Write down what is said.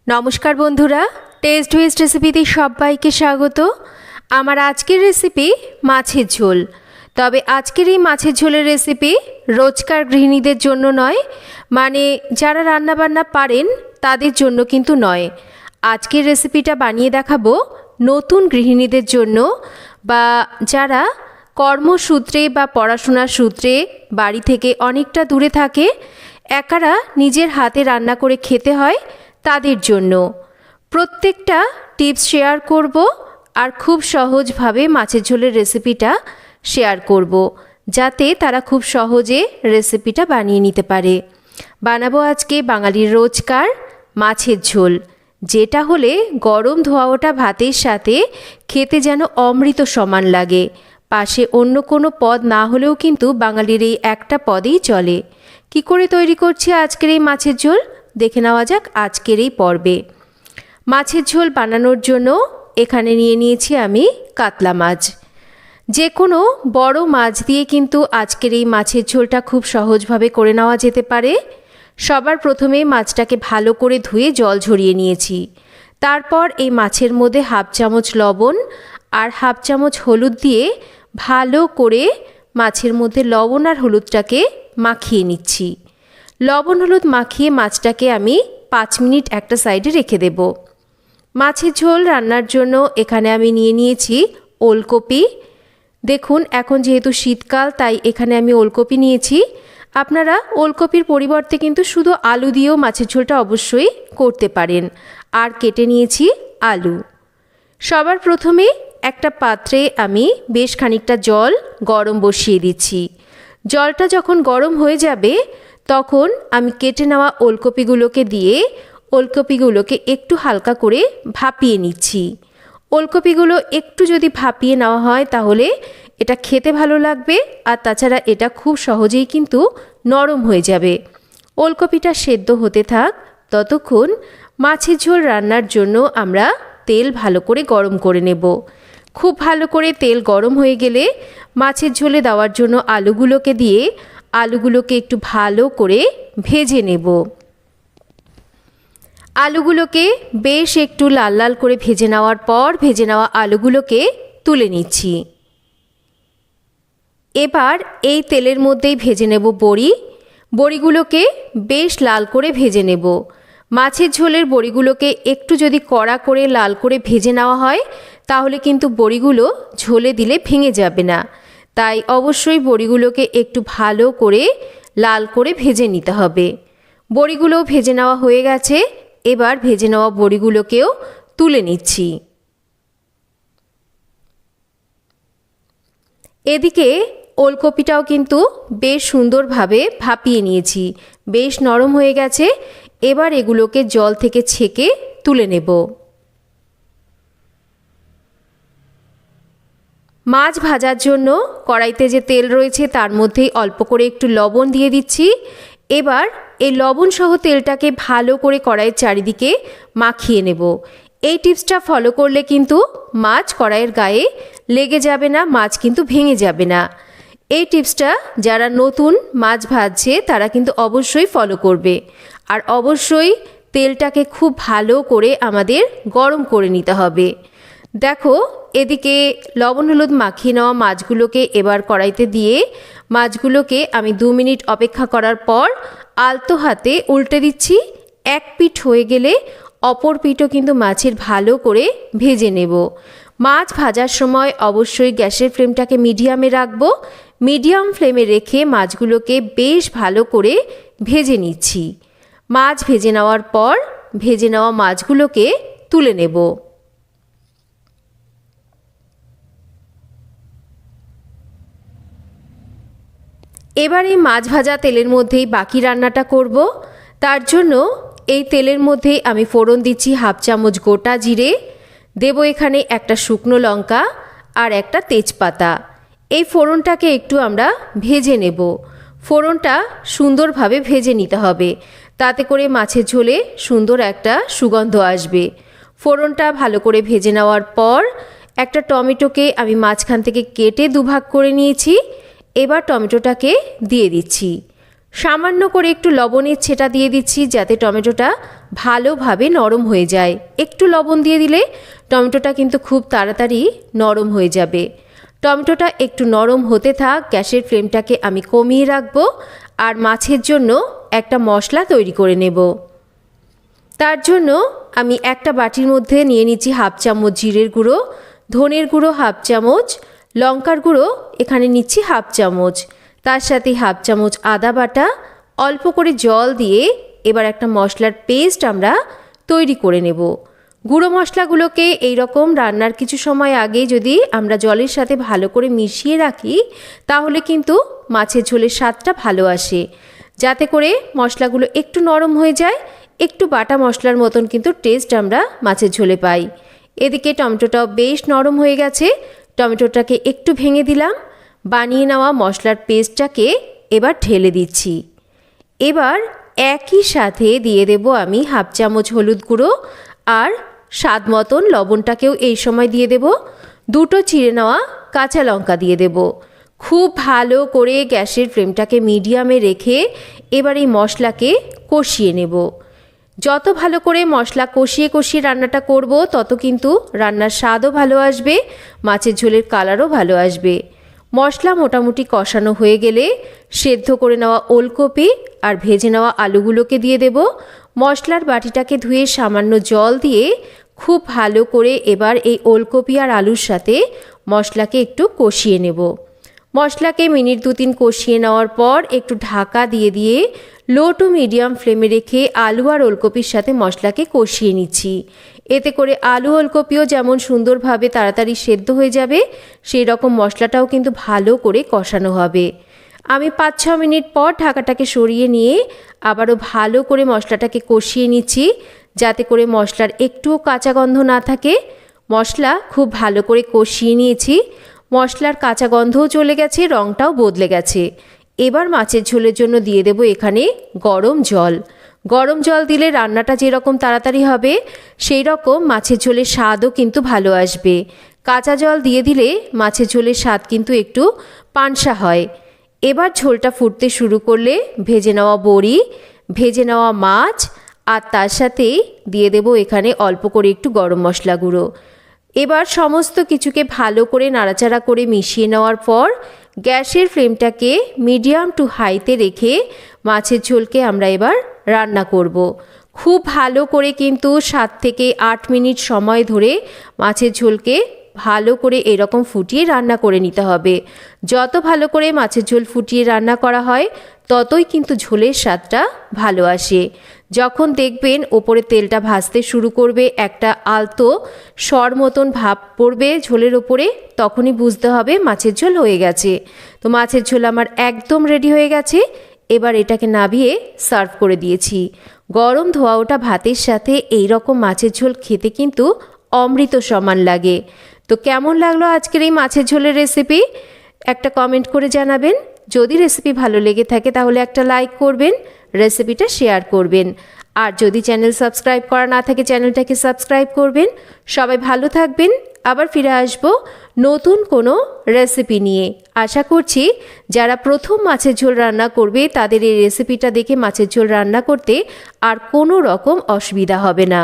নমস্কার বন্ধুরা, test West রেসিপিতে সবাইকে স্বাগত। আমার আজকের রেসিপি মাছের ঝোল। তবে আজকের এই মাছের ঝোলের রেসিপি রোজকার গৃহিণীদের জন্য নয়, মানে যারা রান্নাবান্না পারেন তাদের জন্য কিন্তু নয়। আজকের রেসিপিটা বানিয়ে দেখাবো নতুন গৃহিণীদের জন্য, বা যারা কর্মসূত্রে বা পড়াশোনার সূত্রে বাড়ি থেকে অনেকটা দূরে থাকে, একারা নিজের হাতে রান্না করে খেতে হয় তাদের জন্য। প্রত্যেকটা টিপস শেয়ার করব, আর খুব সহজভাবে মাছের ঝোলের রেসিপিটা শেয়ার করব, যাতে তারা খুব সহজে রেসিপিটা বানিয়ে নিতে পারে। বানাবো আজকে বাঙালির রোজকার মাছের ঝোল, যেটা হলে গরম ধোয়া ওঠা ভাতের সাথে খেতে যেন অমৃত সমান লাগে। পাশে অন্য কোনো পদ না হলেও কিন্তু বাঙালির এই একটা পদেই চলে। কি করে তৈরি করছি আজকের এই মাছের ঝোল দেখে নেওয়া যাক আজকের এই পর্বে। মাছের ঝোল বানানোর জন্য এখানে নিয়ে নিয়েছি আমি কাতলা মাছ। যে কোনো বড় মাছ দিয়ে কিন্তু আজকের এই মাছের ঝোলটা খুব সহজভাবে করে নেওয়া যেতে পারে। সবার প্রথমে মাছটাকে ভালো করে ধুয়ে জল ঝরিয়ে নিয়েছি। তারপর এই মাছের মধ্যে হাফ চামচ লবণ আর হাফ চামচ হলুদ দিয়ে ভালো করে মাছের মধ্যে লবণ আর হলুদটাকে মাখিয়ে নিচ্ছি। লবণ হলুদ মাখিয়ে মাছটাকে আমি 5 মিনিট একটা সাইডে রেখে দেব। মাছের ঝোল রান্নার জন্য এখানে আমি নিয়ে নিয়েছি ওলকপি। দেখুন, এখন যেহেতু শীতকাল তাই এখানে আমি ওলকপি নিয়েছি। আপনারা ওলকপির পরিবর্তে কিন্তু শুধু আলু দিয়েও মাছের ঝোলটা অবশ্যই করতে পারেন। আর কেটে নিয়েছি আলু। সবার প্রথমে একটা পাত্রে আমি বেশ খানিকটা জল গরম বসিয়ে দিচ্ছি। জলটা যখন গরম হয়ে যাবে তখন আমি কেটে নেওয়া ওলকপিগুলোকে দিয়ে ওলকপিগুলোকে একটু হালকা করে ভাপিয়ে নিচ্ছি। ওলকপিগুলো একটু যদি ভাপিয়ে নেওয়া হয় তাহলে এটা খেতে ভালো লাগবে, আর তাছাড়া এটা খুব সহজেই কিন্তু নরম হয়ে যাবে। ওলকপিটা সেদ্ধ হতে থাক, ততক্ষণ মাছের ঝোল রান্নার জন্য আমরা তেল ভালো করে গরম করে নেব। খুব ভালো করে তেল গরম হয়ে গেলে মাছের ঝোলে দেওয়ার জন্য আলুগুলোকে দিয়ে আলুগুলোকে একটু ভালো করে ভেজে নেব। আলুগুলোকে বেশ একটু লাল লাল করে ভেজে নেওয়ার পর ভেজে নেওয়া আলুগুলোকে তুলে নিচ্ছি। এবার এই তেলের মধ্যেই ভেজে নেব বড়িগুলোকে বেশ লাল করে ভেজে নেব। মাছের ঝোলের বড়িগুলোকে একটু যদি কড়া করে লাল করে ভেজে নেওয়া হয় তাহলে কিন্তু বড়িগুলো ঝোলে দিলে ভেঙে যাবে না। তাই অবশ্যই বড়িগুলোকে একটু ভালো করে লাল করে ভেজে নিতে হবে। বড়িগুলো ভেজে নেওয়া হয়ে গেছে, এবার ভেজে নেওয়া বড়িগুলোকেও তুলে নিচ্ছি। এদিকে ওলকপিটাও কিন্তু বেশ সুন্দরভাবে ভাপিয়ে নিয়েছি, বেশ নরম হয়ে গেছে। এবার এগুলোকে জল থেকে ছেঁকে তুলে নেব। মাছ ভাজার জন্য কড়াইতে যে তেল রয়েছে তার মধ্যেই অল্প করে একটু লবণ দিয়ে দিচ্ছি। এবার এই লবণ সহ তেলটাকে ভালো করে কড়াইয়ের চারিদিকে মাখিয়ে নেব। এই টিপসটা ফলো করলে কিন্তু মাছ কড়াইয়ের গায়ে লেগে যাবে না, মাছ কিন্তু ভেঙে যাবে না। এই টিপসটা যারা নতুন মাছ ভাজছে তারা কিন্তু অবশ্যই ফলো করবে। আর অবশ্যই তেলটাকে খুব ভালো করে আমাদের গরম করে নিতে হবে। দেখো, এদিকে লবণ হলুদ মাখিয়ে নেওয়া মাছগুলোকে এবার কড়াইতে দিয়ে মাছগুলোকে আমি 2 মিনিট অপেক্ষা করার পর আলতো হাতে উল্টে দিচ্ছি। এক পিঠ হয়ে গেলে অপর পিঠও কিন্তু মাছের ভালো করে ভেজে নেব। মাছ ভাজার সময় অবশ্যই গ্যাসের ফ্লেমটাকে মিডিয়ামে রাখবো। মিডিয়াম ফ্লেমে রেখে মাছগুলোকে বেশ ভালো করে ভেজে নিচ্ছি। মাছ ভেজে নেওয়ার পর ভেজে নেওয়া মাছগুলোকে তুলে নেব। এবার এই মাছ ভাজা তেলের মধ্যেই বাকি রান্নাটা করব। তার জন্য এই তেলের মধ্যে আমি ফোড়ন দিচ্ছি হাফ চামচ গোটা জিরে, দেব এখানে একটা শুকনো লঙ্কা আর একটা তেজপাতা। এই ফোড়নটাকে একটু আমরা ভেজে নেব। ফোড়নটা সুন্দরভাবে ভেজে নিতে হবে, তাতে করে মাছের ঝোলে সুন্দর একটা সুগন্ধ আসবে। ফোড়নটা ভালো করে ভেজে নেওয়ার পর একটা টমেটোকে আমি মাঝখান থেকে কেটে দুভাগ করে নিয়েছি। এবার টমেটোটাকে দিয়ে দিচ্ছি। সামান্য করে একটু লবণের ছেটা দিয়ে দিচ্ছি যাতে টমেটোটা ভালোভাবে নরম হয়ে যায়। একটু লবণ দিয়ে দিলে টমেটোটা কিন্তু খুব তাড়াতাড়ি নরম হয়ে যাবে। টমেটোটা একটু নরম হতে থাক, গ্যাসের ফ্লেমটাকে আমি কমিয়ে রাখবো আর মাছের জন্য একটা মশলা তৈরি করে নেব। তার জন্য আমি একটা বাটির মধ্যে নিয়ে নিচ্ছি হাফ চামচ জিরের গুঁড়ো, ধনের গুঁড়ো হাফ চামচ, লঙ্কার গুঁড়ো এখানে নিচ্ছি হাফ চামচ, তার সাথে হাফ চামচ আদা বাটা, অল্প করে জল দিয়ে এবার একটা মশলার পেস্ট আমরা তৈরি করে নেব। গুঁড়ো মশলাগুলোকে এই রকম রান্নার কিছু সময় আগে যদি আমরা জলের সাথে ভালো করে মিশিয়ে রাখি তাহলে কিন্তু মাছের ঝোলের স্বাদটা ভালো আসে, যাতে করে মশলাগুলো একটু নরম হয়ে যায়, একটু বাটা মশলার মতন কিন্তু টেস্ট আমরা মাছের ঝোলে পাই। এদিকে টমেটোটাও বেশ নরম হয়ে গেছে, টমেটোটাকে একটু ভেঙে দিলাম, বানিয়ে নেওয়া মশলার পেস্টটাকে এবার ঢেলে দিচ্ছি। এবার একই সাথে দিয়ে দেব আমি হাফ চামচ হলুদ গুঁড়ো আর স্বাদ মতন লবণটাকেও এই সময় দিয়ে দেব, দুটো চিড়ে নেওয়া কাঁচা লঙ্কা দিয়ে দেব। খুব ভালো করে গ্যাসের ফ্লেমটাকে মিডিয়ামে রেখে এবার এই মশলাকে কষিয়ে নেব। যত ভালো করে মশলা কষিয়ে কষিয়ে রান্নাটা করব তত কিন্তু রান্নার স্বাদও ভালো আসবে, মাছের ঝোলের কালারও ভালো আসবে। মশলা মোটামুটি কষানো হয়ে গেলে সেদ্ধ করে নেওয়া ওলকপি আর ভেজে নেওয়া আলুগুলোকে দিয়ে দেব। মশলার বাটিটাকে ধুয়ে সামান্য জল দিয়ে খুব ভালো করে এবার এই ওলকপি আর আলুর সাথে মশলাকে একটু কষিয়ে নেব। মশলাকে মিনিট 2-3 কষিয়ে নেওয়ার পর একটু ঢাকা দিয়ে দিয়ে লো টু মিডিয়াম ফ্লেমে রেখে আলু আর ওলকপির সাথে মশলাকে কষিয়ে নিচ্ছি। এতে করে আলু ওলকপিও যেমন সুন্দরভাবে তাড়াতাড়ি সেদ্ধ হয়ে যাবে, সেই রকম মশলাটাও কিন্তু ভালো করে কষানো হবে। আমি 5-6 মিনিট পর ঢাকাটাকে সরিয়ে নিয়ে আবারও ভালো করে মশলাটাকে কষিয়ে নিচ্ছি, যাতে করে মশলার একটুও কাঁচা গন্ধ না থাকে। মশলা খুব ভালো করে কষিয়ে নিয়েছি, মশলার কাঁচা গন্ধও চলে গেছে, রঙটাও বদলে গেছে। এবার মাছের ঝোলের জন্য দিয়ে দেব এখানে গরম জল। গরম জল দিলে রান্নাটা যেরকম তাড়াতাড়ি হবে সেই রকম মাছের ঝোলের স্বাদও কিন্তু ভালো আসবে। কাঁচা জল দিয়ে দিলে মাছের ঝোলের স্বাদ কিন্তু একটু পানসা হয়। এবার ঝোলটা ফুটতে শুরু করলে ভেজে নেওয়া বড়ি, ভেজে নেওয়া মাছ আর তার সাথে দিয়ে দেব এখানে অল্প করে একটু গরম মশলা গুঁড়ো। এবার সমস্ত কিছুকে ভালো করে নাড়াচাড়া করে মিশিয়ে নেওয়ার পর গ্যাসের ফ্লেমটাকে মিডিয়াম টু হাইতে রেখে মাছের ঝোলকে আমরা এবার রান্না করব। খুব ভালো করে কিন্তু 7 থেকে 8 মিনিট সময় ধরে মাছের ঝোলকে ভালো করে এরকম ফুটিয়ে রান্না করে নিতে হবে। যত ভালো করে মাছের ঝোল ফুটিয়ে রান্না করা হয় ততই কিন্তু ঝোলের স্বাদটা ভালো আসে। যখন দেখবেন ওপরে তেলটা ভাজতে শুরু করবে, একটা আলতো সর মতন ভাব পড়বে ঝোলের ওপরে, তখনই বুঝতে হবে মাছের ঝোল হয়ে গেছে। তো মাছের ঝোল আমার একদম রেডি হয়ে গেছে। এবার এটাকে নামিয়ে সার্ভ করে দিয়েছি। গরম ধোয়া ওঠা ভাতের সাথে এই রকম মাছের ঝোল খেতে কিন্তু অমৃত সমান লাগে। তো কেমন লাগলো আজকের এই মাছের ঝোলের রেসিপি একটা কমেন্ট করে জানাবেন। যদি রেসিপি ভালো লেগে থাকে তাহলে একটা লাইক করবেন, রেসিপিটা শেয়ার করবেন, আর যদি চ্যানেল সাবস্ক্রাইব করা না থাকে চ্যানেলটাকে সাবস্ক্রাইব করবেন। সবাই ভালো থাকবেন, আবার ফিরে আসব নতুন কোনো রেসিপি নিয়ে। আশা করছি যারা প্রথম মাছের ঝোল রান্না করবে তাদের এই রেসিপিটা দেখে মাছের ঝোল রান্না করতে আর কোনো রকম অসুবিধা হবে না।